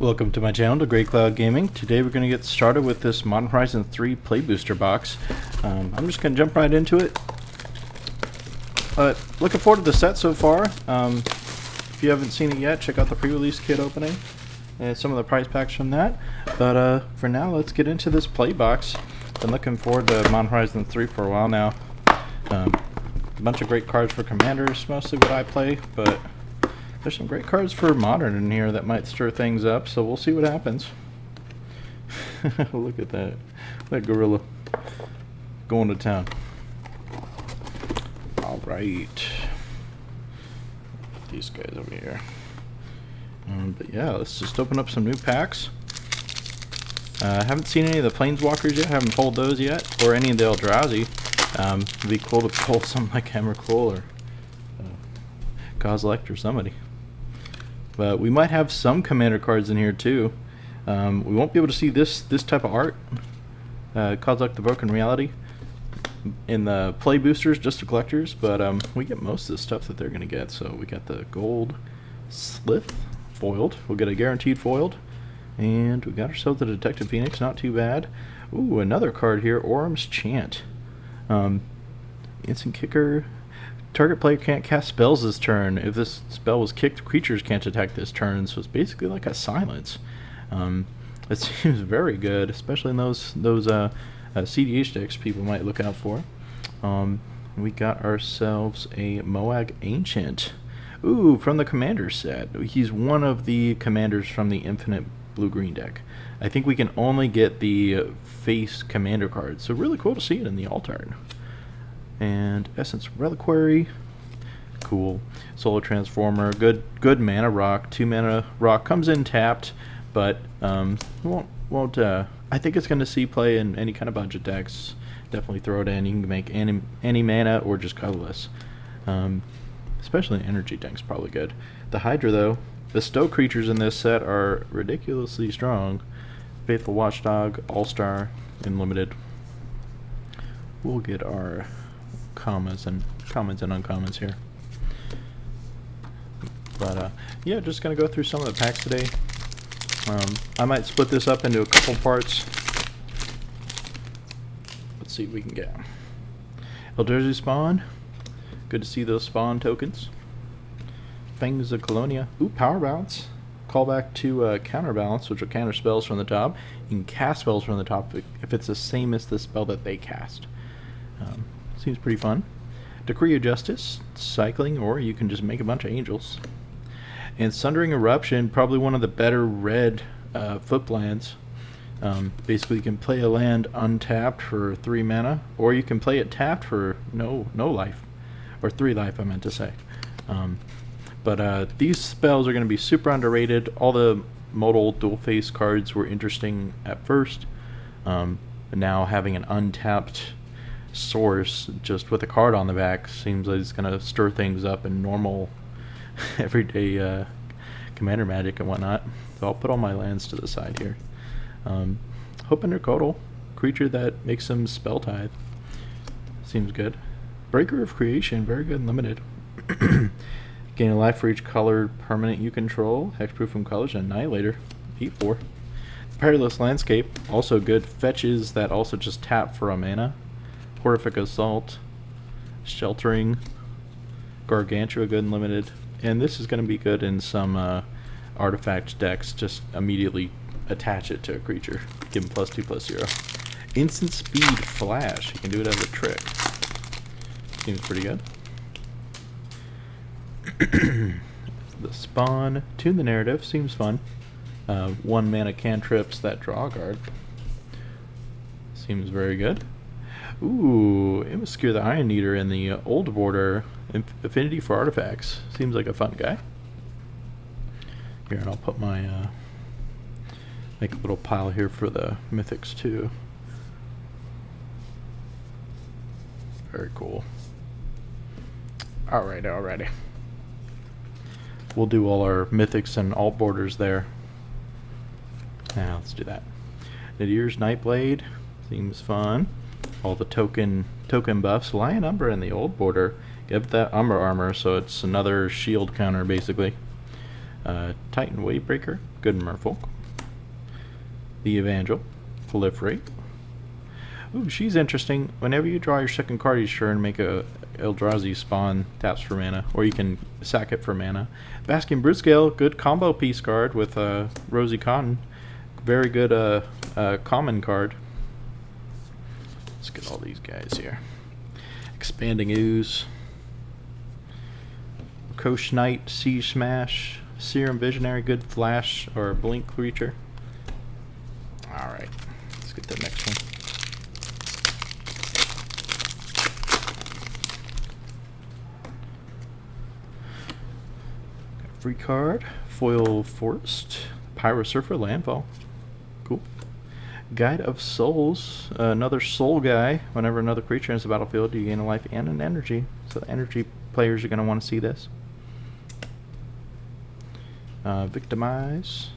Welcome to my channel, to Great Cloud Gaming. Today we're going to get started with this Modern Horizon 3 Play Booster box. I'm just going to jump right into it. Looking forward to the set so far. If you haven't seen it yet, check out the pre-release kit opening and some of the price packs from that. But for now, let's get into this play box. Been looking forward to Modern Horizon 3 for a while now. A bunch of great cards for Commanders, mostly what I play, but there's some great cards for Modern in here that might stir things up, so we'll see what happens. Look at that. That gorilla going to town. Alright. These guys over here. But yeah, let's just open up some new packs. I haven't seen any of the Planeswalkers yet, haven't pulled those yet, or any of the ELDRAZI. It'd be cool to pull something like MH3 or Kozilek or somebody. But we might have some Commander cards in here too. We won't be able to see this type of art, Kozilek the Broken Reality, in the play boosters, just the collectors. But we get most of the stuff that they're going to get. So we got the gold Slith foiled. We'll get a guaranteed foiled. And we got ourselves the Detective Phoenix, not too bad. Ooh, another card here, Orm's Chant. Instant kicker. Target player can't cast spells this turn. If this spell was kicked, creatures can't attack this turn. So it's basically like a silence. It seems very good, especially in those CEDH decks people might look out for. We got ourselves a Moag Ancient. Ooh, from the Commander set. He's one of the Commanders from the Infinite Blue-Green deck. I think we can only get the face Commander cards, so really cool to see it in the alt art. And Essence Reliquary, cool. Solar Transformer, good mana rock. 2 mana rock comes in tapped, but won't. I think it's going to see play in any kind of budget decks. Definitely throw it in. You can make any mana or just colorless. Especially energy decks, probably good. The Hydra though, bestow creatures in this set are ridiculously strong. Faithful Watchdog, All-Star, Unlimited. We'll get our commons and uncommons here. But yeah, just gonna go through some of the packs today. I might split this up into a couple parts. Let's see what we can get. ELDRAZI spawn. Good to see those spawn tokens. Fangs of Colonia. Ooh, power bounce. Callback to counterbalance, which will counter spells from the top. You can cast spells from the top if it's the same as the spell that they cast. Seems pretty fun. Decree of Justice, cycling, or you can just make a bunch of angels. And Sundering Eruption, probably one of the better red footlands. Basically, you can play a land untapped for 3 mana, or you can play it tapped for no life, or 3 life, I meant to say. But these spells are going to be super underrated. All the modal dual face cards were interesting at first, but now having an untapped source just with a card on the back seems like it's going to stir things up in normal everyday Commander Magic and whatnot. So I'll put all my lands to the side here. Hope Undercoatal, creature that makes some spell tithe, seems good. Breaker of Creation, very good and limited. Gain a life for each colored permanent you control. Hexproof from colors. Annihilator, 8/4. Perilous Landscape, also good. Fetches that also just tap for a mana. Horrific Assault, Sheltering, Gargantua, good and limited. And this is going to be good in some artifact decks. Just immediately attach it to a creature. Give him +2/+0. Instant Speed Flash, you can do it as a trick. Seems pretty good. The Spawn, Tune the Narrative, seems fun. 1 mana cantrips that draw a card. Seems very good. Ooh, Imoscure the Iron Eater in the old border. Affinity for Artifacts. Seems like a fun guy. Here, and I'll put my make a little pile here for the mythics too. Very cool. Alrighty. We'll do all our mythics and alt borders there. Now let's do that. Nadier's Nightblade seems fun. All the token buffs. Lion Umbra in the old border. Give that Umbra armor, so it's another shield counter basically. Titan Wavebreaker. Good Merfolk. The Evangel. Proliferate. Ooh, she's interesting. Whenever you draw your second card each turn, make a ELDRAZI spawn, taps for mana, or you can sack it for mana. Basking Brewscale, good combo piece card with Rosy Cotton. Very good common card. Let's get all these guys here. Expanding Ooze. Kosh Knight, Siege Smash, Serum Visionary, good flash or blink creature. Alright, let's get the next one. Free card, Foil Forest, Pyro Surfer, Landfall. Cool. Guide of Souls, another soul guy. Whenever another creature enters the battlefield, you gain a life and an energy. So energy players are going to want to see this. Victimize.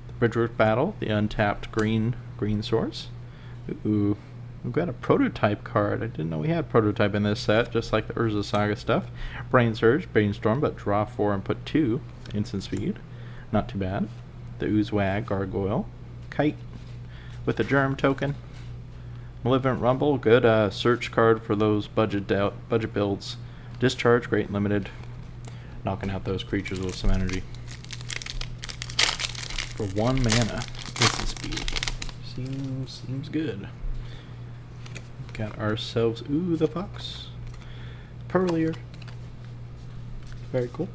The Bridgeworth Battle, the untapped green source. Ooh. We've got a prototype card. I didn't know we had prototype in this set, just like the Urza Saga stuff. Brain Surge, Brainstorm, but draw 4 and put 2 instant speed. Not too bad. The Oozewag, Gargoyle. Kite with a Germ token. Malevolent Rumble, good search card for those budget builds. Discharge, great and limited. Knocking out those creatures with some energy. For 1 mana, instant speed. Seems good. Got ourselves, ooh, the Fox. Pearlier. Very cool.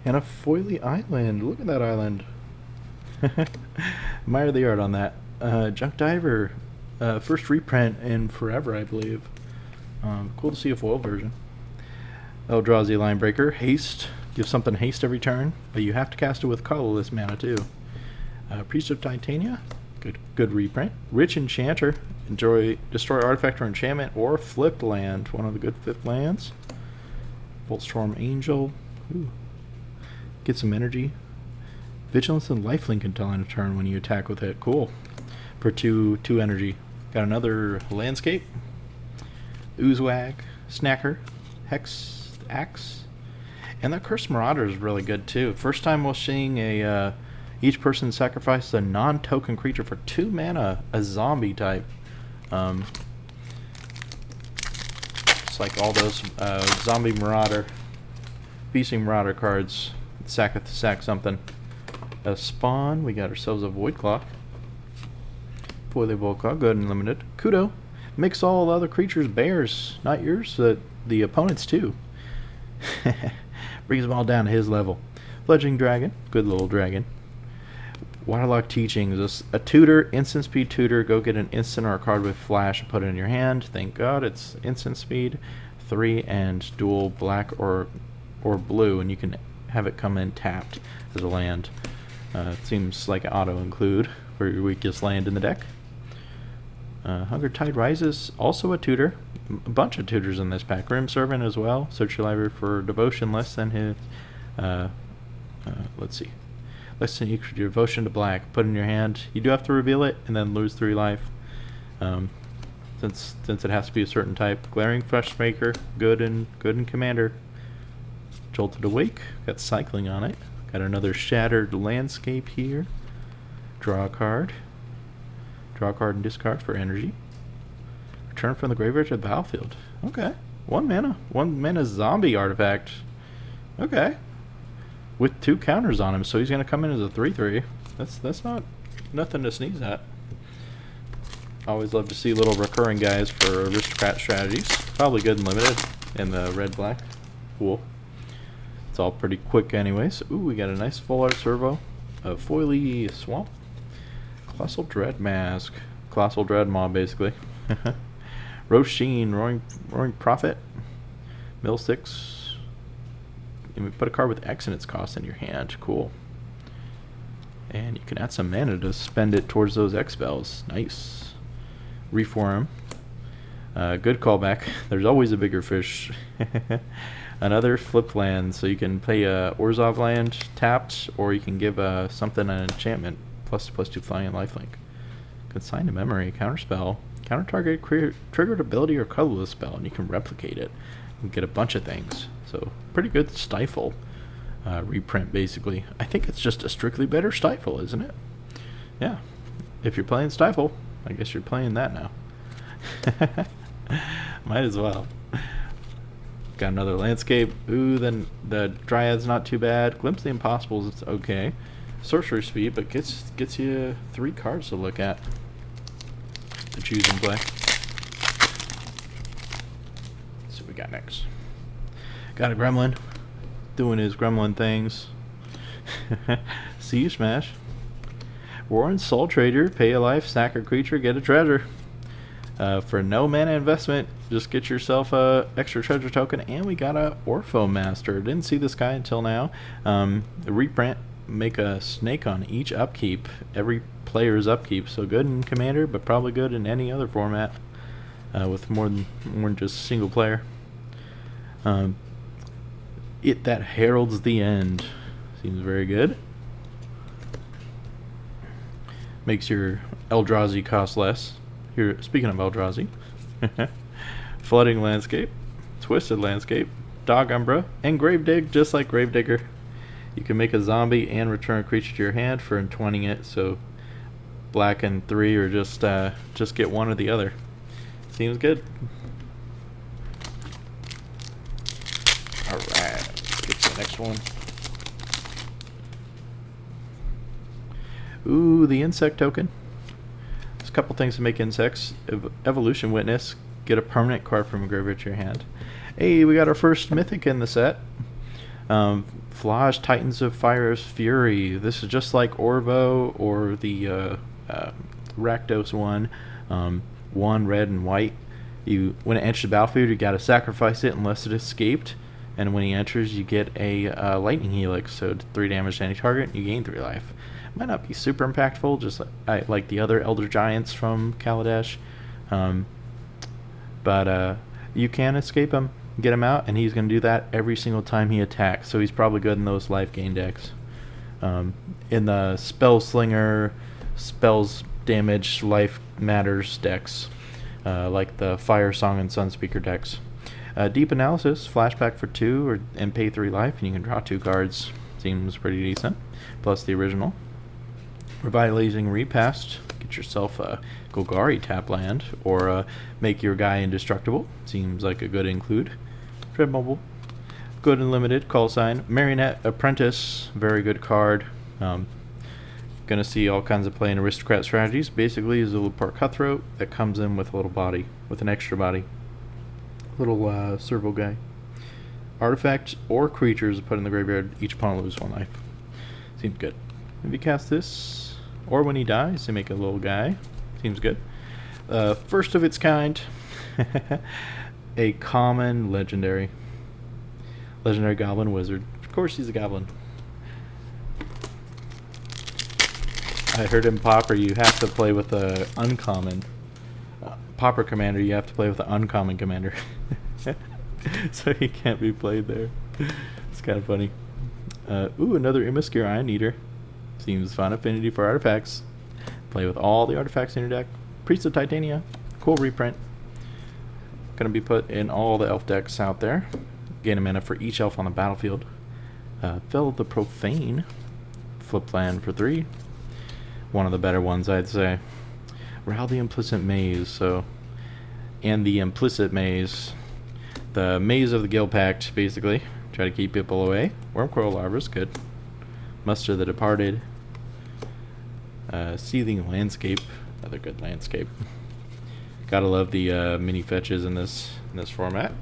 And a Foily Island. Look at that island. Admire the art on that. Junk Diver. First reprint in forever, I believe. Cool to see a foil version. ELDRAZI Linebreaker. Haste. Give something haste every turn, but you have to cast it with colorless mana too. Priest of Titania. Good reprint. Rich Enchanter. Destroy artifact or enchantment or flipped land. One of the good flipped lands. Boltstorm Angel. Ooh. Get some energy. Vigilance and Lifelink until end of turn when you attack with it. Cool. For 2 energy. Got another landscape. Oozewag. Snacker. Hex Axe. And that Cursed Marauder is really good too. First time we're seeing a each person sacrifices a non-token creature for 2 mana, a zombie type. It's like all those zombie marauder, feasting marauder cards. Sack something. A spawn. We got ourselves a Void Claw. Foily Void Claw, good and limited. Kudo. Makes all other creatures bears, not yours, the opponents too. Brings them all down to his level. Fledgling Dragon, good little dragon. Waterlock Teachings, a tutor, instant speed tutor. Go get an instant or a card with flash and put it in your hand. Thank God it's instant speed. 3 and dual black or blue, and you can have it come in tapped as a land. It seems like auto include for your weakest land in the deck. Hunger Tide Rises, also a tutor. A bunch of tutors in this pack. Grim Servant as well. Search your library for devotion less than his. Let's see. Less than equal to your devotion to black. Put it in your hand. You do have to reveal it and then lose 3 life. Since it has to be a certain type. Glaring Freshmaker, good and Commander. Jolted Awake, got cycling on it. Got another Shattered Landscape here. Draw a card. Draw a card and discard for energy. Return from the graveyard to the battlefield. Okay. 1 mana. 1 mana zombie artifact. Okay. With 2 counters on him, so he's going to come in as a 3/3. That's not nothing to sneeze at. Always love to see little recurring guys for aristocrat strategies. Probably good and limited in the red-black. Cool. It's all pretty quick anyways. Ooh, we got a nice full art servo. A Foily Swamp. Colossal Dread Mask. Colossal Dread Mob, basically. Roshin, Roaring Prophet. Millsticks. And we put a card with X in its cost in your hand. Cool. And you can add some mana to spend it towards those X spells. Nice. Reform. Good callback. There's always a bigger fish. Another flipped land. So you can play a Orzhov land tapped, or you can give something an enchantment. +2/+2 flying and lifelink. Consign to memory. Counterspell. Counter target triggered ability or colorless spell, and you can replicate it and get a bunch of things. So pretty good stifle. reprint, basically. I think it's just a strictly better Stifle, isn't it? Yeah. If you're playing Stifle, I guess you're playing that now. Might as well. Got another landscape. Ooh, then the Dryad's not too bad. Glimpse of the Impossibles, it's okay. Sorcerer Speed, but gets you 3 cards to look at to choose and play. Let's see what we got next. Got a Gremlin doing his Gremlin things. Siege Smash. Warren Soul Trader, pay a life, sack a creature, get a treasure. For no mana investment, just get yourself a extra treasure token, and we got a Orpho Master. Didn't see this guy until now. Reprint, make a snake on each upkeep, every player's upkeep. So good in Commander, but probably good in any other format with more than just a single player. It that heralds the end seems very good. Makes your ELDRAZI cost less. Here, speaking of ELDRAZI, Flooding Landscape, Twisted Landscape, Dog Umbra, and Gravedigg, just like Gravedigger. You can make a zombie and return a creature to your hand for 20 it, so black and 3, or just get one or the other. Seems good. Alright, let's get to the next one. Ooh, the insect token. There's a couple things to make insects. Evolution Witness, get a permanent card from a graveyard to your hand. Hey, we got our first mythic in the set. Flash Titans of Fire's Fury. This is just like Orvo or the Rakdos one. 1 red and white. When it enters the battlefield, you gotta sacrifice it unless it escaped. And when he enters, you get a lightning helix. So 3 damage to any target. You gain 3 life. Might not be super impactful, just like the other Elder Giants from Kaladesh. But you can escape him, get him out, and he's going to do that every single time he attacks. So he's probably good in those life gain decks. In the Spell Slinger, Spells Damage, Life Matters decks, like the Fire Song and Sunspeaker decks. Deep Analysis, flashback for 2 and pay 3 life, and you can draw 2 cards. Seems pretty decent. Plus the original. Revitalizing Repast, get yourself a Golgari tap land, or make your guy indestructible. Seems like a good include. Tread Mobile, good and limited. Call Sign. Marionette Apprentice, very good card. Gonna see all kinds of play in Aristocrat strategies. Basically, is a little part Cutthroat that comes in with a little body, with an extra body. Little servo guy. Artifact or creatures put in the graveyard, each opponent loses 1 life. Seems good. If you cast this, or when he dies, they make a little guy. Seems good. First of its kind. A common legendary. Legendary Goblin Wizard. Of course he's a goblin. I heard in Pauper you have to play with a uncommon. Pauper Commander, you have to play with an uncommon commander. So he can't be played there. It's kind of funny. Ooh, another Immiscure Iron Eater. Seems fun. Affinity for artifacts. Play with all the artifacts in your deck. Priest of Titania. Cool reprint. Gonna be put in all the elf decks out there. Gain a mana for each elf on the battlefield. Fell the Profane. Flip land for 3. One of the better ones, I'd say. Ral the Implicit Maze. And the Implicit Maze. The Maze of the Guild Pact, basically. Try to keep people away. Wormcoil Larva's good. Muster the Departed. Seething Landscape, another good landscape. Gotta love the mini fetches in this format.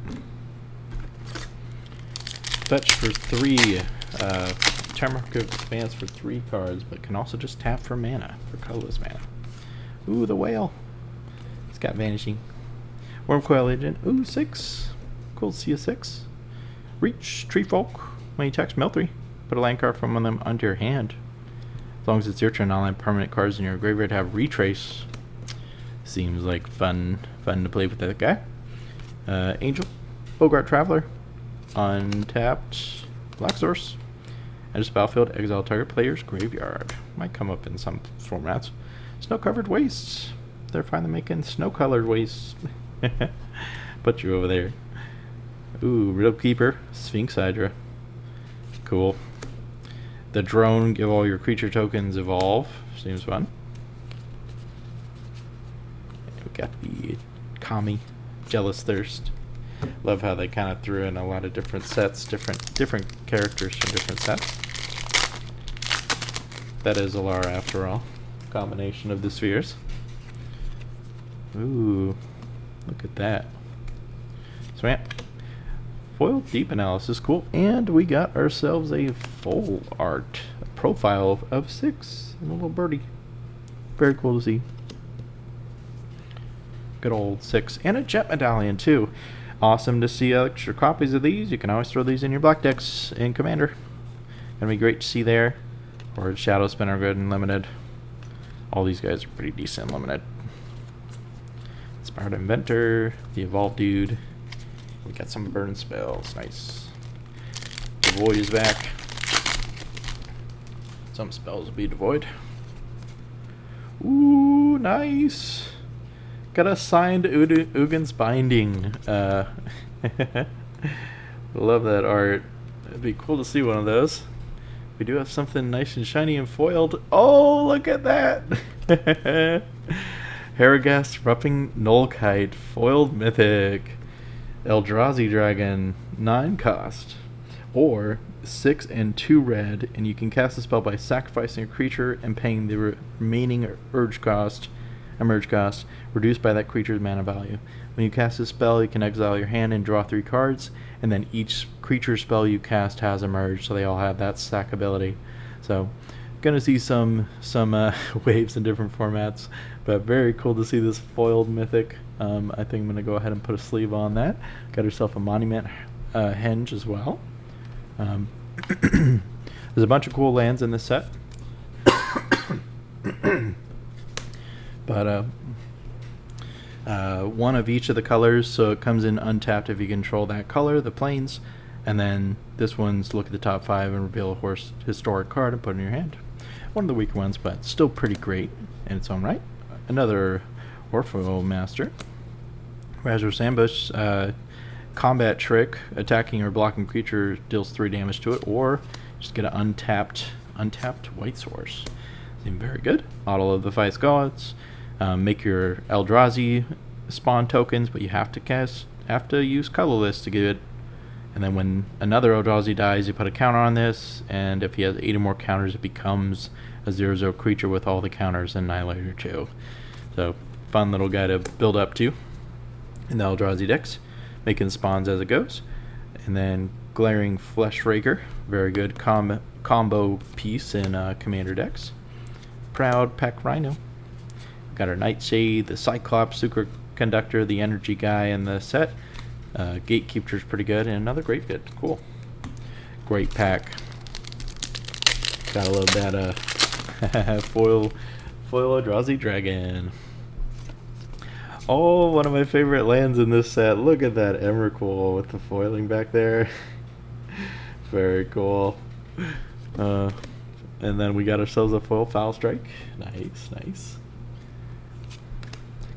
Fetch for 3. Tamarisk Expanse for 3 cards, but can also just tap for mana, for colorless mana. Ooh, the whale. It's got Vanishing. Wormcoil Agent. Ooh, 6. Cool, see a 6. Reach, Tree Folk. When you attacks, mill 3. Put a land card from one of them onto your hand. As long as it's your turn, all permanent cards in your graveyard have Retrace. Seems like fun to play with that guy. Angel, Bogart Traveler, untapped, Black Source. Enters battlefield, exile target player's graveyard. Might come up in some formats. Snow-covered wastes. They're finally making snow-colored wastes. Put you over there. Ooh, Riddle Keeper, Sphinx Hydra. Cool. The drone, give all your creature tokens evolve. Seems fun. We got the Kami, Jealous Thirst. Love how they kind of threw in a lot of different sets, different characters from different sets. That is Alara after all. Combination of the spheres. Ooh, look at that. So yeah, foil deep analysis, cool. And we got ourselves a full art profile of 6, a little birdie. Very cool to see. Good old 6, and a jet medallion too. Awesome to see extra copies of these. You can always throw these in your black decks in Commander. Gonna be great to see there. Or Shadow Spinner, good and limited. All these guys are pretty decent limited. Inspired Inventor, the Evolved Dude. We got some burn spells, nice. Devoid is back. Some spells will be devoid. Ooh, nice. Got a signed Ugin's Binding. Love that art. It'd be cool to see one of those. We do have something nice and shiny and foiled. Oh, look at that! Haragast Rupping Nullkite, foiled mythic. ELDRAZI Dragon, 9 cost. Or 6 and 2 red, and you can cast a spell by sacrificing a creature and paying the remaining emerge cost, reduced by that creature's mana value. When you cast a spell, you can exile your hand and draw 3 cards, and then each creature spell you cast has emerged, so they all have that stack ability. So, gonna see some waves in different formats, but very cool to see this foiled mythic. I think I'm gonna go ahead and put a sleeve on that. Got herself a monument henge as well. There's a bunch of cool lands in this set. But one of each of the colors, so it comes in untapped if you control that color, the planes, and then this one's look at the top 5 and reveal a historic card and put it in your hand. One of the weaker ones, but still pretty great in its own right. Another Orpho Master. Razor's Ambush, combat trick, attacking or blocking creature deals 3 damage to it, or just get an untapped white source. Seems very good. Auto of the Vice Gods. Make your ELDRAZI spawn tokens, but you have to use colorless to get it. And then when another ELDRAZI dies, you put a counter on this, and if he has 8 or more counters, it becomes a 0/0 creature with all the counters and Annihilator too. So fun little guy to build up to in the ELDRAZI decks, making spawns as it goes. And then Glaring Flesh Raker, very good combo piece in Commander decks. Proud Pack Rhino. Got our Nightshade, the Cyclops Superconductor, the Energy guy in the set. Gatekeeper's pretty good, and another Great Fit. Cool. Great pack. Gotta love that foil ELDRAZI Dragon. Oh, one of my favorite lands in this set. Look at that Emrakul with the foiling back there. Very cool. And then we got ourselves a foil Foul Strike. Nice, nice.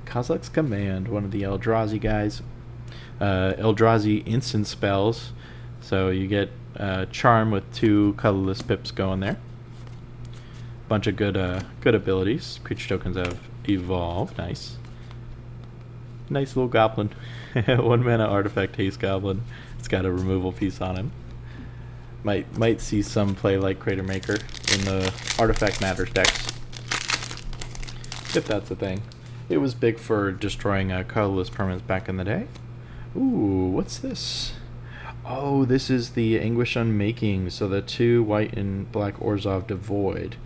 Kozilek's Command, one of the ELDRAZI guys. ELDRAZI instant spells. So you get Charm with 2 colorless pips going there. Bunch of good abilities. Creature tokens have evolved. Nice. Nice little goblin. 1 mana artifact haste goblin. It's got a removal piece on him. Might see some play like Crater Maker in the Artifact Matters decks, if that's a thing. It was big for destroying colorless permanents back in the day. Ooh, what's this? Oh, this is the Anguish Unmaking. So the 2 white and black Orzhov Devoid.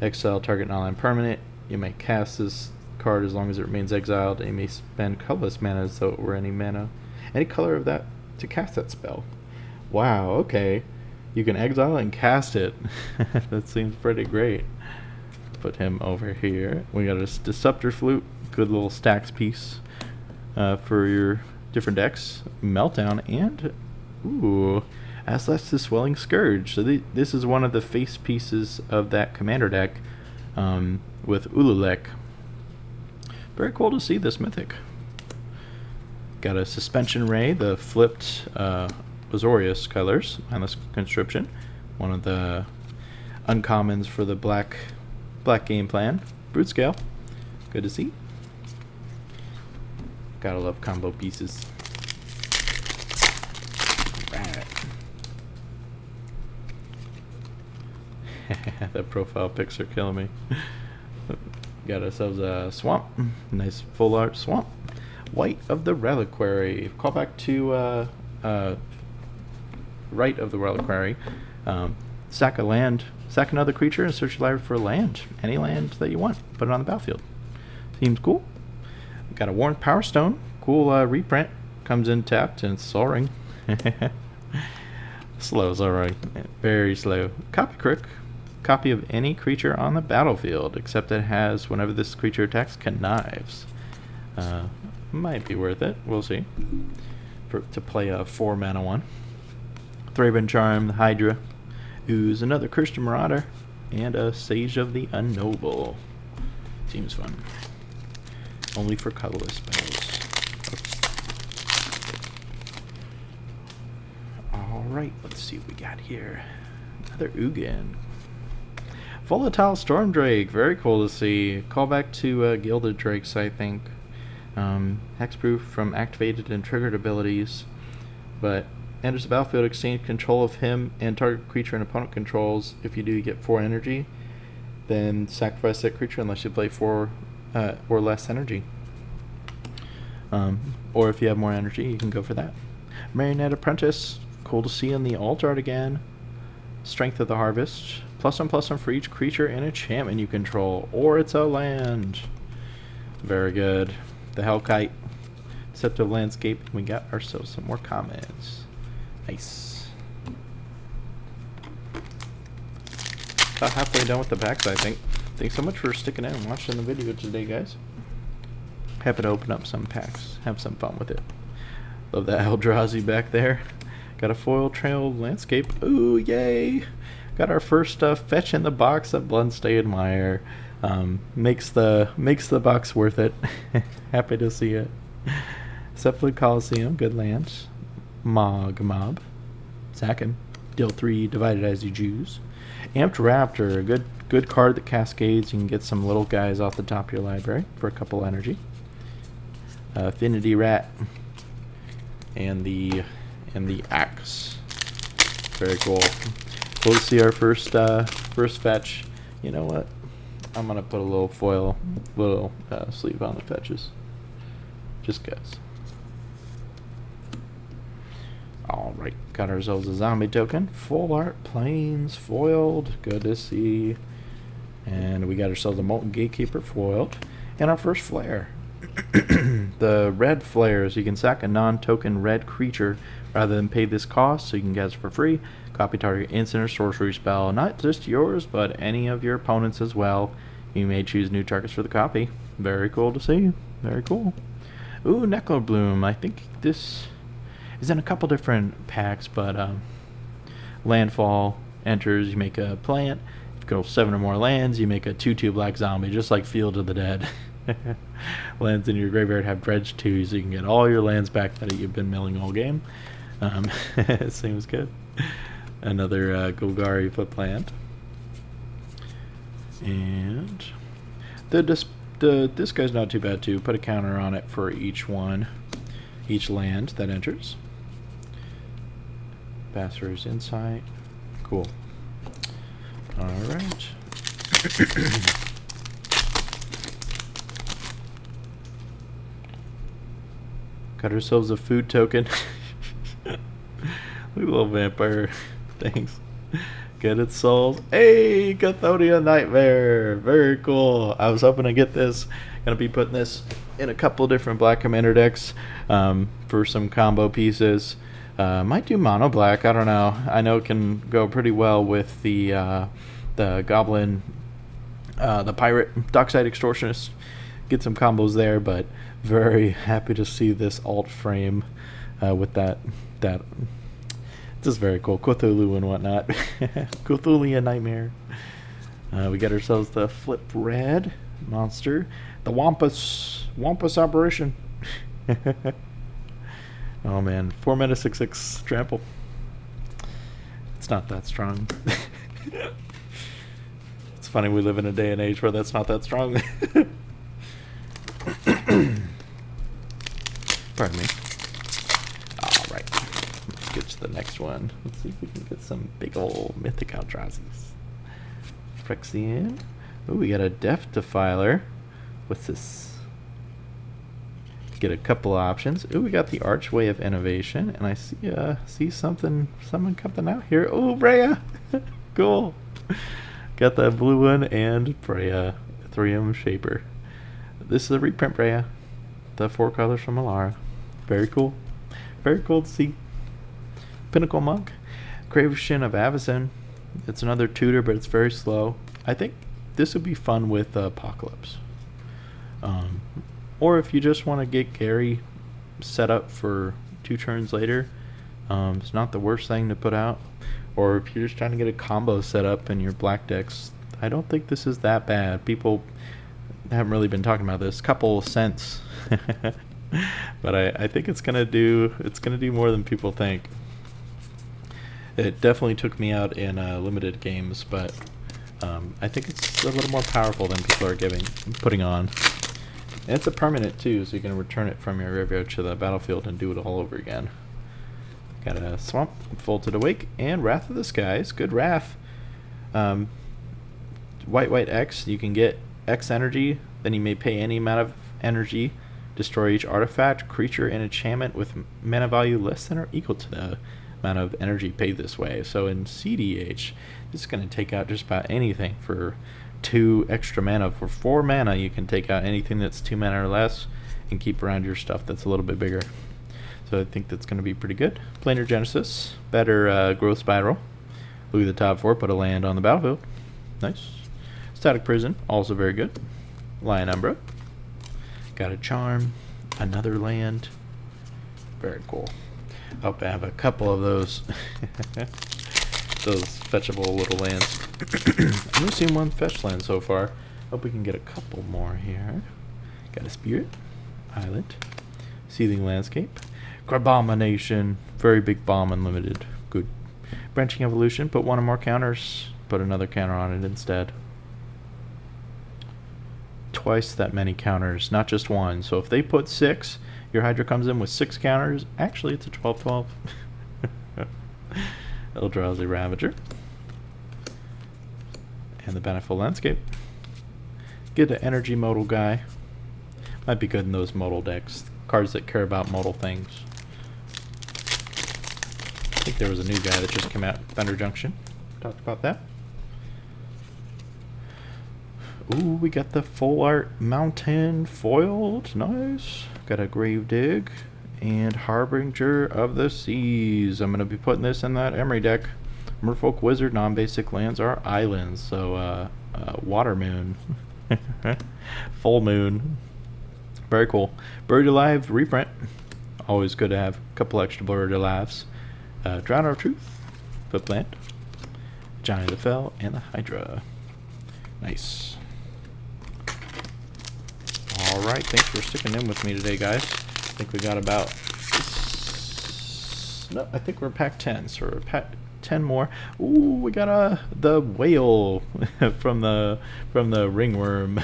Exile target non-land permanent. You may cast this card as long as it remains exiled, and you may spend colorless mana as though it were any color of that to cast that spell. Wow, okay. You can exile and cast it. That seems pretty great. Put him over here. We got a Disruptor Flute. Good little stacks piece for your different decks. Meltdown and ooh, Aslas the Swelling Scourge. So this is one of the face pieces of that Commander deck with Ululek. Very cool to see this mythic. Got a Suspension Ray, the flipped Azorius colors, mindless conscription. One of the uncommons for the black game plan. Brute Scale, good to see. Gotta love combo pieces. Right. The profile pics are killing me. Got ourselves a swamp, nice full art swamp. White of the Reliquary. Call back to right of the Reliquary. Sack a land, sack another creature, and search your library for land. Any land that you want, put it on the battlefield. Seems cool. Got a Warren Power Stone. Cool reprint. Comes in tapped and it's Soul Ring. Slow Soul Ring. Very slow. Copy Crick. Copy of any creature on the battlefield, except it has, whenever this creature attacks, connives. Might be worth it. We'll see. To play a 4-mana one. Thraben Charm, the Hydra. Ooze, another Christian Marauder. And a Sage of the Unknoble. Seems fun. Only for colorless spells. Alright, let's see what we got here. Another Ugin. Volatile Stormdrake, very cool to see. Call back to Gilded Drakes, I think. Hexproof from activated and triggered abilities. But enters the battlefield, exchange control of him and target creature and opponent controls. If you do, you get 4 energy. Then sacrifice that creature unless you play 4 or less energy. Or if you have more energy, you can go for that. Marionette Apprentice, cool to see in the alt art again. Strength of the Harvest, +1/+1 for each creature and enchantment you control, or it's a land. Very good. The Hellkite, Deceptive Landscape, and we got ourselves some more comments. Nice. About halfway done with the packs, I think. Thanks so much for sticking in and watching the video today, guys. Happy to open up some packs. Have some fun with it. Love that Eldrazi back there. Got a foil trail landscape. Ooh, yay! Got our first fetch in the box of Bloodstained Mire. Makes the box worth it. Happy to see it. Cephalid Coliseum, good lands. Mob. Sackin. Deal 3, divided as you choose. Amped Raptor, a good card that cascades. You can get some little guys off the top of your library for a couple energy. Affinity Rat. And the Axe. Very cool. Cool to see our first fetch. You know what? I'm gonna put a little foil, sleeve on the fetches. Just guess. Alright, got ourselves a zombie token. Full art plains foiled. Good to see. And we got ourselves a Molten Gatekeeper foiled. And our first flare. The red flares, you can sack a non-token red creature rather than pay this cost, so you can get it for free. Copy target instant or sorcery spell, not just yours, but any of your opponents as well. You may choose new targets for the copy. Very cool to see. Very cool. Ooh, Necrobloom. I think this is in a couple different packs, but landfall enters, you make a plant. If you go 7 or more lands, you make a 2/2 black zombie, just like Field of the Dead. Lands in your graveyard have dredge 2, so you can get all your lands back that you've been milling all game. Seems good. Another Golgari flip land. And this guy's not too bad too. Put a counter on it for each land that enters. Bastar's Insight. Cool. Alright. Got ourselves a food token. We love vampire. Thanks. Get it sold. Hey, Cathonia Nightmare. Very cool. I was hoping to get this. Gonna be putting this in a couple different black commander decks for some combo pieces. Might do mono black. I don't know. I know it can go pretty well with the goblin, the pirate, Dockside Extortionist. Get some combos there, but very happy to see this alt frame with that. Just very cool. Cthulhu and whatnot. Cthulhu Nightmare. We got ourselves the flip red monster. The Wampus Apparition. Oh man. 4 mana 6/6 trample. It's not that strong. funny we live in a day and age where that's not that strong. Pardon me. Alright. Let's get to the next one. Let's see if we can get some big old mythic ELDRAZIs. Phyrexian. Ooh, we got a Death Defiler. What's this? Get a couple options. Ooh, we got the Archway of Innovation, and I see someone coming out here. Ooh, Brea! Cool. Got the blue one and Brea, Ethereum Shaper. This is a reprint Brea. The 4 colors from Alara. Very cool. Very cool to see. Pinnacle Monk. Cravation of Avacyn. It's another tutor, but it's very slow. I think this would be fun with Apocalypse. Or if you just want to get Gary set up for 2 turns later, it's not the worst thing to put out. Or if you're just trying to get a combo set up in your black decks, I don't think this is that bad. People haven't really been talking about this. Couple cents. But I think it's gonna do more than people think. It definitely took me out in limited games, but I think it's a little more powerful than people are putting on. And it's a permanent too, so you can return it from your graveyard to the battlefield and do it all over again. Got a Swamp, Volted Awake, and Wrath of the Skies. Good Wrath. White X, you can get X energy, then you may pay any amount of energy, destroy each artifact, creature, and enchantment with mana value less than or equal to the amount of energy paid this way. So in CEDH, this is going to take out just about anything for 2 extra mana. For 4 mana, you can take out anything that's 2 mana or less and keep around your stuff that's a little bit bigger. So I think that's going to be pretty good. Planar Genesis, better Growth Spiral. Look at the top 4, put a land on the battlefield. Nice. Static Prison, also very good. Lion Umbra. Got a Charm, another land. Very cool. Hope I have a couple of those. Those fetchable little lands. I've only seen 1 fetch land so far. Hope we can get a couple more here. Got a Spirit, Island, Seething Landscape, Crabomination, very big bomb, unlimited, good. Branching Evolution, put 1 or more counters, put another counter on it instead. Twice that many counters, not just 1. So if they put 6, your Hydra comes in with 6 counters. Actually, it's a 12/12. ELDRAZI Ravager. And the Bountiful Landscape. Get an energy modal guy. Might be good in those modal decks. Cards that care about modal things. I think there was a new guy that just came out, Thunder Junction. Talked about that. Ooh, we got the Full Art Mountain foiled. Nice. Got a Grave Dig and Harbinger of the Seas. I'm going to be putting this in that Emery deck. Merfolk Wizard, non-basic lands are islands. So, Water Moon. Full Moon. Very cool. Buried Alive reprint. Always good to have a couple extra Buried Alives. Drowner of Truth. Footplant. Johnny the Fell and the Hydra. Nice. Alright, thanks for sticking in with me today, guys. I think we got about... No, I think we're pack 10, so we're pack 10 more. Ooh, we got the whale from the ringworm.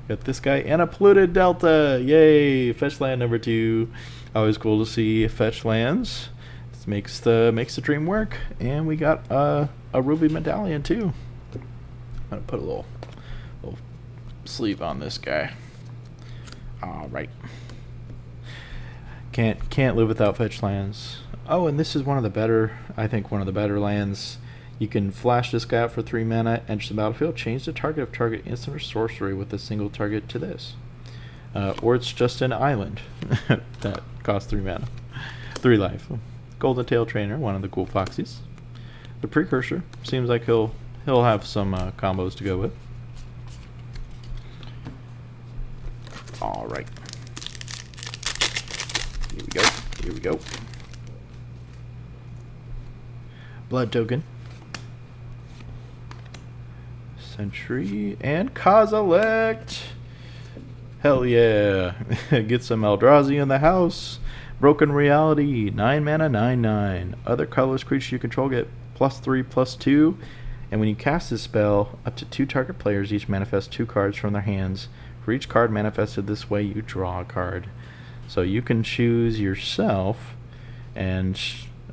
Got this guy and a polluted delta. Yay! Fetch land number 2. Always cool to see fetch lands. This makes the dream work. And we got a ruby medallion too. I'm gonna put a little sleeve on this guy. All right. Can't live without fetch lands. Oh, and this is one of the better, I think one of the better lands. You can flash this guy out for 3 mana, enter the battlefield, change the target of target instant or sorcery with a single target to this. Or it's just an island that costs 3 mana. 3 life. Golden Tail Trainer, one of the cool foxies. The Precursor, seems like he'll have some combos to go with. Alright. Here we go. Blood Token. Sentry and Kozilect. Hell yeah. Get some ELDRAZI in the house. Broken Reality. 9 mana, 9/9. Other colorless creatures you control get +3/+2. And when you cast this spell, up to 2 target players each manifest 2 cards from their hands. For each card manifested this way, you draw a card. So you can choose yourself and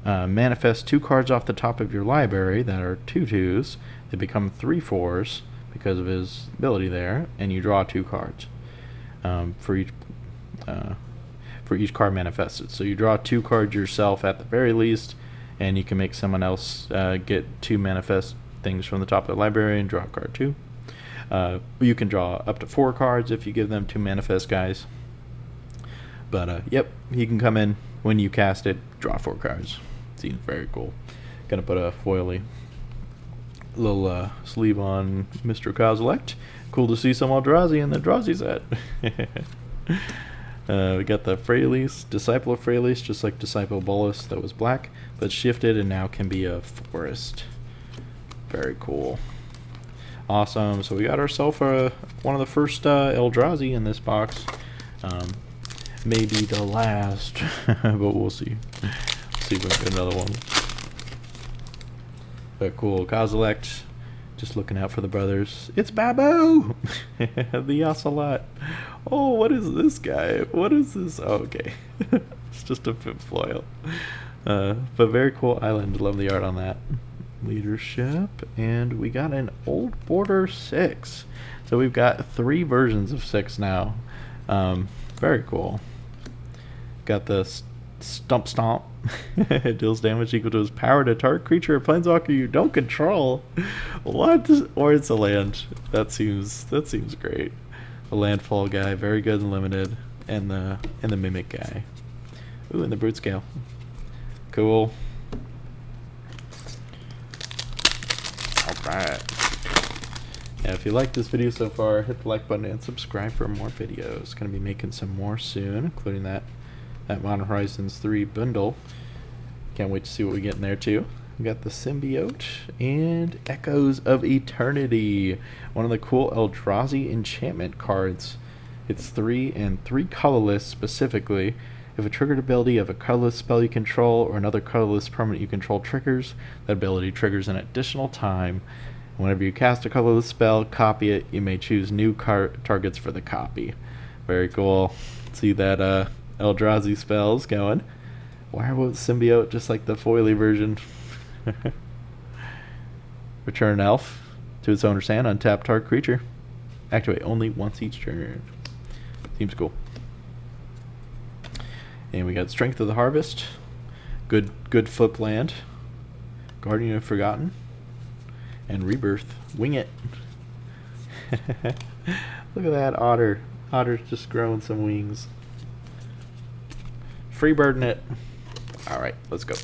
manifest 2 cards off the top of your library that are 2/2s. They become 3/4s because of his ability there, and you draw 2 cards for each card manifested. So you draw 2 cards yourself at the very least, and you can make someone else get 2 manifest things from the top of the library and draw a card too. You can draw up to 4 cards if you give them 2 manifest guys. But yep, he can come in when you cast it, draw 4 cards. Seems very cool. Gonna put a foily little sleeve on Mr. Kozilek. Cool to see some ELDRAZI in the ELDRAZI set. We got the Freylease, Disciple of Freylease, just like Disciple Bolus that was black, but shifted and now can be a forest. Very cool. Awesome. So we got ourselves one of the first ELDRAZI in this box. Maybe the last, but we'll see. See if we can get another one. But cool. Kozilek, just looking out for the brothers. It's Babu! The Ocelot. Oh, what is this guy? What is this? Oh, okay. It's just a fifth foil. But very cool island. Love the art on that. Leadership. And we got an Old Border 6. So we've got 3 versions of 6 now. Very cool. Got the Stump Stomp. It deals damage equal to his power to target creature or planeswalker you don't control. What? Or it's a land. That seems great. The landfall guy, very good and limited, and the mimic guy. Ooh, and the brute scale. Cool. Alright. Yeah, if you like this video so far, hit the like button and subscribe for more videos. Gonna be making some more soon, including that Modern Horizons 3 bundle. Can't wait to see what we get in there too. We got the Symbiote and Echoes of Eternity. One of the cool ELDRAZI enchantment cards. It's 3 and 3 colorless specifically. If a triggered ability of a colorless spell you control or another colorless permanent you control triggers, that ability triggers an additional time. Whenever you cast a colorless spell, copy it. You may choose new targets for the copy. Very cool. See that ELDRAZI spells going. Werewolf Symbiote, just like the foily version. Return an elf to its owner's hand, untap target creature. Activate only once each turn. Seems cool. And we got Strength of the Harvest. Good flip land. Guardian of Forgotten. And Rebirth. Wing it. Look at that otter. Otter's just growing some wings. Freebirding it. Alright, let's go.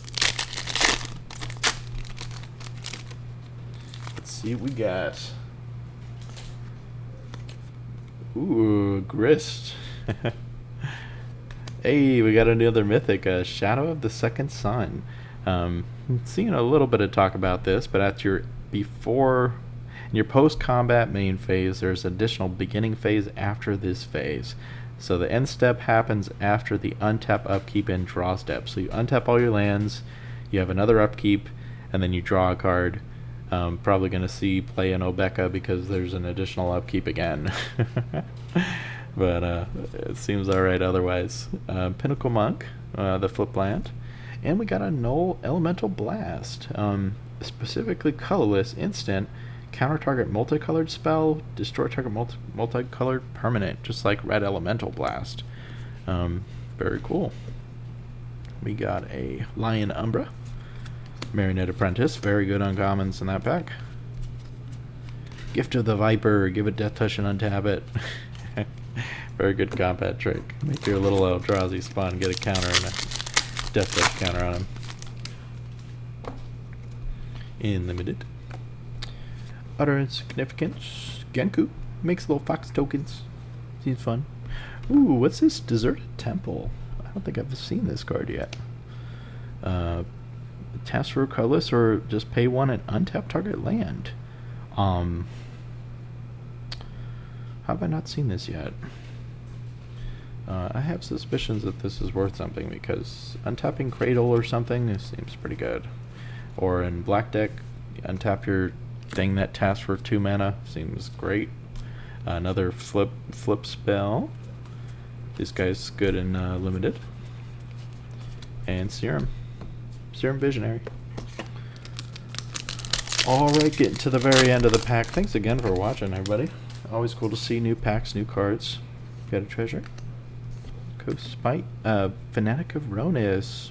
Let's see what we got. Ooh, Grist. Hey, we got another mythic, Shadow of the Second Sun. Seeing a little bit of talk about this, but at your in your post-combat main phase, there's additional beginning phase after this phase. So the end step happens after the untap, upkeep, and draw step. So you untap all your lands, you have another upkeep, and then you draw a card. Probably going to see play in Obeka because there's an additional upkeep again. But it seems alright otherwise. Pinnacle Monk, the flip land. And we got a Null Elemental Blast. Specifically colorless, instant. Counter target multicolored spell, destroy target multicolored permanent, just like Red Elemental Blast. Very cool. We got a Lion Umbra, Marionette Apprentice, very good uncommons in that pack. Gift of the Viper, give it Death Touch and untap it. Very good combat trick. Make your little ELDRAZI spawn, get a counter and a Death Touch counter on him. In limited. Utter Insignificance. Genku makes little fox tokens. Seems fun. Ooh, what's this? Deserted Temple. I don't think I've seen this card yet. Test for colorless or just pay 1 and untap target land. How have I not seen this yet? I have suspicions that this is worth something because untapping Cradle or something, this seems pretty good. Or in black deck, untap your anything that taps for 2 mana seems great. Another flip spell. This guy's good in limited. And Serum Visionary. Alright, getting to the very end of the pack. Thanks again for watching, everybody. Always cool to see new packs, new cards. Got a treasure. Coast Spite. Fanatic of Ronis.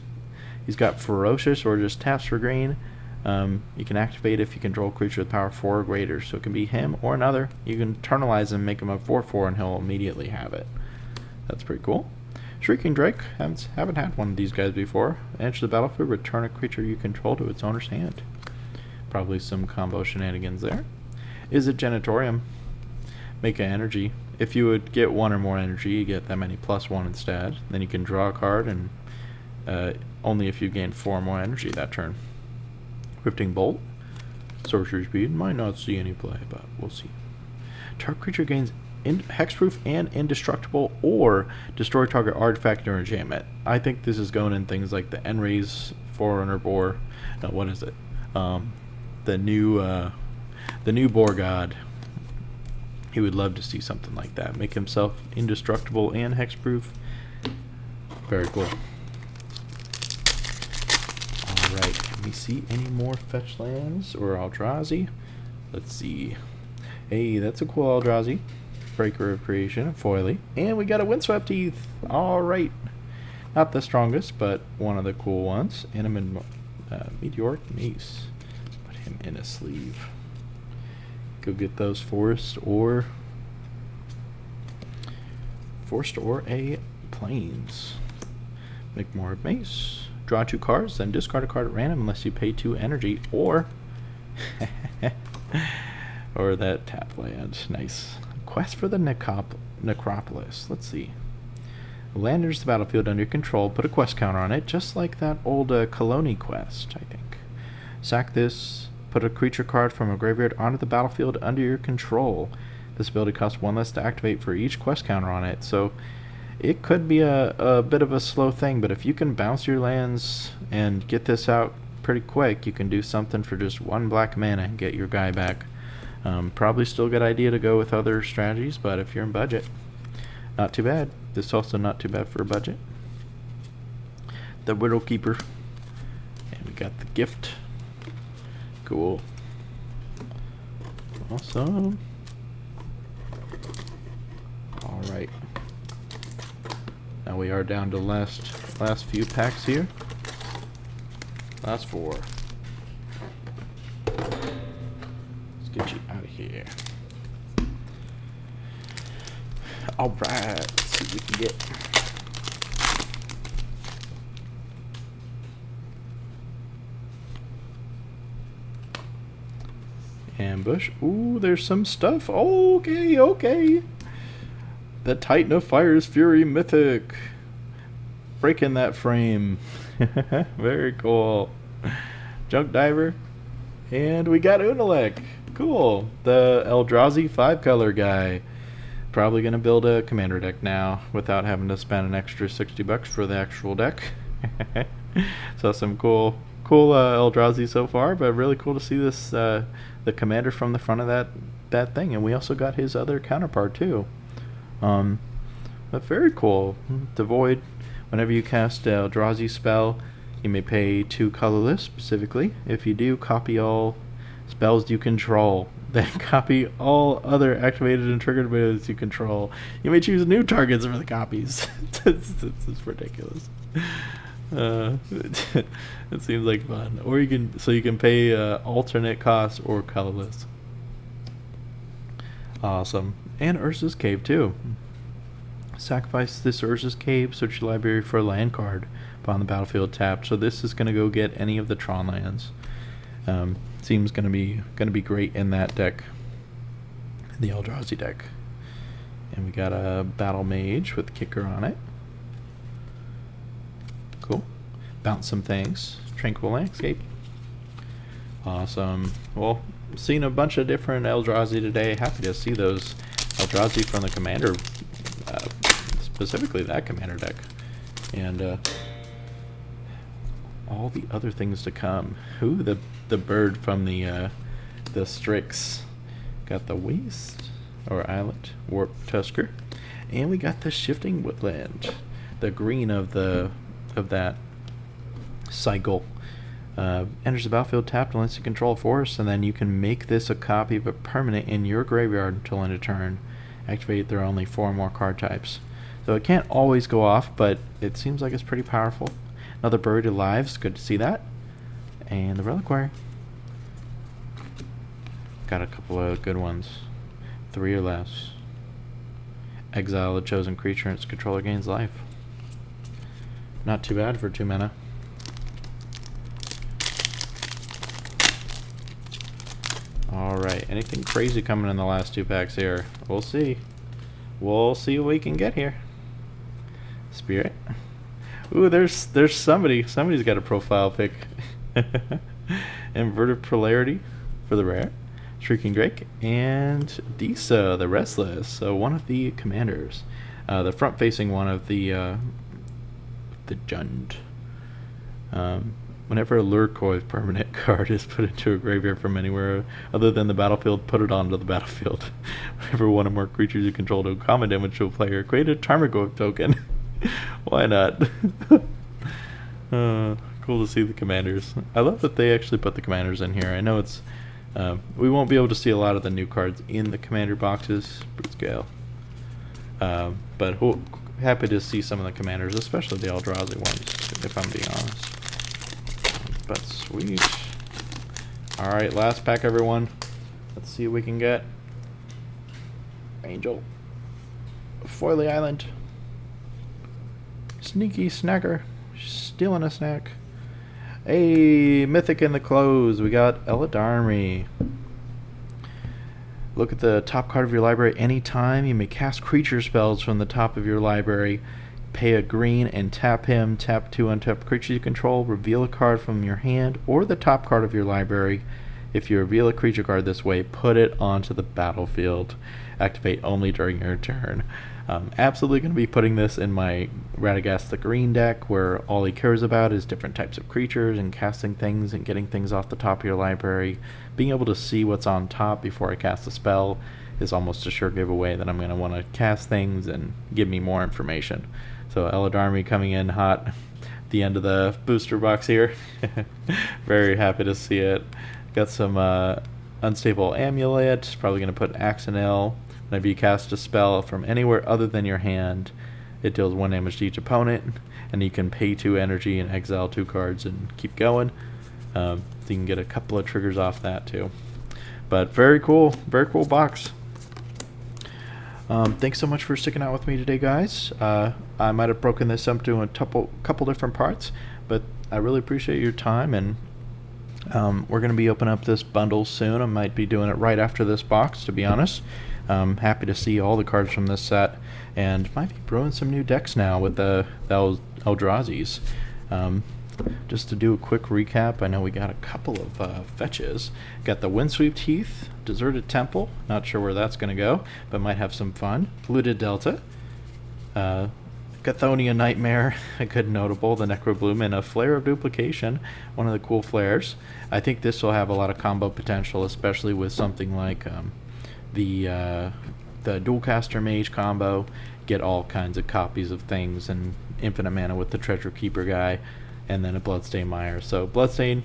He's got Ferocious or just taps for green. You can activate if you control a creature with power 4 or greater. So it can be him or another. You can internalize him, make him a 4/4, and he'll immediately have it. That's pretty cool. Shrieking Drake. Haven't had one of these guys before. Enter the battlefield, return a creature you control to its owner's hand. Probably some combo shenanigans there. Is it Genitorium? Make an energy. If you would get 1 or more energy, you get that many +1 instead. Then you can draw a card, and only if you gain 4 more energy that turn. Rifting Bolt. Sorcery Speed. Might not see any play, but we'll see. Target creature gains hexproof and indestructible, or destroy target artifact or enchantment. I think this is going in things like the Enraze Forerunner Boar. No, what is it? The new Boar God. He would love to see something like that. Make himself indestructible and hexproof. Very cool. Alright, can we see any more fetch lands or Eldrazi? Let's see. Hey, that's a cool Eldrazi. Breaker of Creation, foily. And we got a Windswept Teeth. Alright. Not the strongest, but one of the cool ones. And Meteoric Mace. Put him in a sleeve. Go get those Forest or a Plains. Make more Mace. Draw 2 cards, then discard a card at random unless you pay 2 energy, or or that tap land. Nice. Quest for the Necropolis. Let's see. Land enters the battlefield under your control. Put a quest counter on it, just like that old Colony quest, I think. Sack this. Put a creature card from a graveyard onto the battlefield under your control. This ability costs 1 less to activate for each quest counter on it. So it could be a bit of a slow thing, but if you can bounce your lands and get this out pretty quick, you can do something for just 1 black mana and get your guy back. Probably still a good idea to go with other strategies, but if you're in budget, not too bad. This is also not too bad for a budget. The Widowkeeper. And we got the gift. Cool. Awesome. Alright. Now we are down to last few packs here. Last 4. Let's get you out of here. Alright, let's see what we can get. Ambush. Ooh, there's some stuff. Okay. The Titan of Fire's Fury Mythic. Breaking that frame. Very cool. Junk Diver. And we got Unalek. Cool. The Eldrazi 5-color guy. Probably going to build a commander deck now without having to spend an extra $60 for the actual deck. So some cool Eldrazi so far, but really cool to see this the commander from the front of that thing. And we also got his other counterpart too. But very cool. Devoid. Whenever you cast a Eldrazi spell, you may pay 2 colorless specifically. If you do, copy all spells you control. Then copy all other activated and triggered abilities you control. You may choose new targets for the copies. It's ridiculous. It seems like fun. Or you can pay alternate cost or colorless. Awesome. And Urza's Cave too. Sacrifice this Urza's Cave, search your library for a land card upon the battlefield tapped. So this is going to go get any of the Tron lands. Seems going to be great in that deck, the Eldrazi deck. And we got a Battle Mage with Kicker on it. Cool. Bounce some things. Tranquil Landscape. Awesome. Well, seen a bunch of different Eldrazi today. Happy to see those Eldrazi from the Commander, specifically that Commander deck, and all the other things to come. Ooh, the bird from the the Strix. Got the Waste, or Island, Warp Tusker. And we got the Shifting Woodland. The green of that cycle. Enters the battlefield tapped unless you control a force, and then you can make this a copy of a permanent in your graveyard until end of turn. Activate, there are only 4 more card types. So it can't always go off, but it seems like it's pretty powerful. Another Buried Alive, good to see that. And the Reliquary. Got a couple of good ones. 3 or less. Exile a chosen creature and its controller gains life. Not too bad for 2 mana. Alright, anything crazy coming in the last 2 packs here? We'll see. We'll see what we can get here. Spirit. Ooh, there's somebody. Somebody's got a profile pick. Inverted Polarity for the rare. Shrieking Drake. And Disa, the Restless. So one of the commanders. The front-facing one of the Jund. Whenever a Lurkoi permanent card is put into a graveyard from anywhere other than the battlefield, put it onto the battlefield. Whenever one or more creatures you control do common damage to a player, create a Tarmogoyf token. Why not? Cool to see the commanders. I love that they actually put the commanders in here. I know it's we won't be able to see a lot of the new cards in the commander boxes, Brute Scale. But happy to see some of the commanders, especially the Eldrazi ones, if I'm being honest. But sweet. Alright, last pack, everyone. Let's see what we can get. Angel. Foily Island. Sneaky Snacker. Stealing a snack. Hey, Mythic in the close. We got ELDRAZI. Look at the top card of your library anytime. You may cast creature spells from the top of your library. Pay a green and tap him. Tap 2 untapped creatures you control. Reveal a card from your hand or the top card of your library. If you reveal a creature card this way, put it onto the battlefield. Activate only during your turn. Absolutely going to be putting this in my Radagast the Green deck, where all he cares about is different types of creatures and casting things and getting things off the top of your library. Being able to see what's on top before I cast a spell is almost a sure giveaway that I'm going to want to cast things and give me more information. So ELDRAZI coming in hot at the end of the booster box here. Very happy to see it. Got some Unstable Amulet. Probably going to put Axonil. Whenever you cast a spell from anywhere other than your hand, it deals 1 damage to each opponent. And you can pay 2 energy and exile 2 cards and keep going. So you can get a couple of triggers off that too. But very cool box. Thanks so much for sticking out with me today, guys. I might have broken this up to a couple different parts, but I really appreciate your time, and we're going to be opening up this bundle soon. I might be doing it right after this box, to be honest. Happy to see all the cards from this set, and might be brewing some new decks now with the Eldrazi's. Just to do a quick recap, I know we got a couple of fetches. Got the Windsweep Teeth, Deserted Temple, not sure where that's going to go, but might have some fun. Looted Delta, Chthonian Nightmare, a good notable, the Necrobloom, and a Flare of Duplication, one of the cool flares. I think this will have a lot of combo potential, especially with something like the Dualcaster Mage combo. Get all kinds of copies of things, and infinite mana with the Treasure Keeper guy, and then a Bloodstained Mire. So Bloodstain,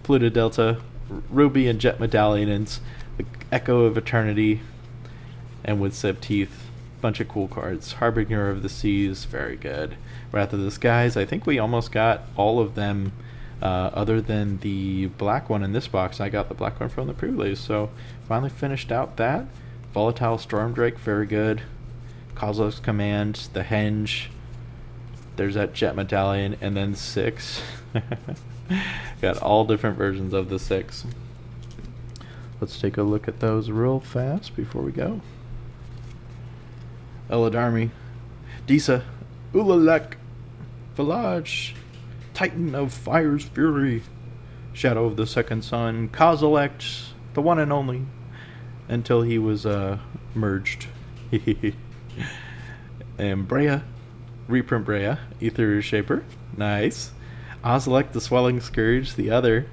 Polluted Delta, Ruby and Jet Medallions, the Echo of Eternity, and Windsweep Teeth. Bunch of cool cards. Harbinger of the Seas, very good. Wrath of the Skies, I think we almost got all of them other than the black one in this box. I got the black one from the pre-release, so finally finished out that. Volatile Stormdrake, very good. Kozilek's Command, the Henge. There's that Jet Medallion, and then 6. Got all different versions of the 6. Let's take a look at those real fast before we go. ELDRAZI, Disa, Ulalek, Village, Titan of Fire's Fury, Shadow of the Second Sun, Kozilek, the one and only, until he was merged. And Brea, reprint Brea, Ether Shaper, nice. Ozilek, the Swelling Scourge, the other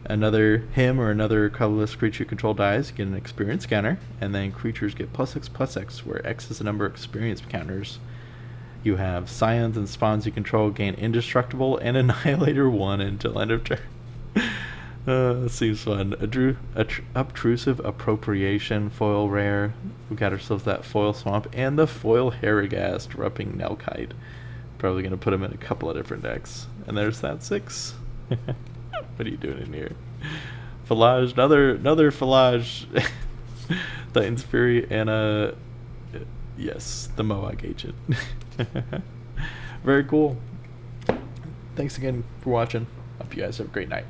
him or another colorless creature you control dies, get an experience counter, and then creatures get +X/+X, where X is the number of experience counters. You have scions and spawns you control gain indestructible and Annihilator 1 until end of turn. Seems fun. Obtrusive Appropriation, foil rare. We got ourselves that foil swamp and the foil Harrogast, Rupping Nelkite. Probably going to put him in a couple of different decks. And there's that 6. What are you doing in here? Filage, another Filage. Titan's Fury and yes, the Moag Agent. Very cool. Thanks again for watching. Hope you guys have a great night.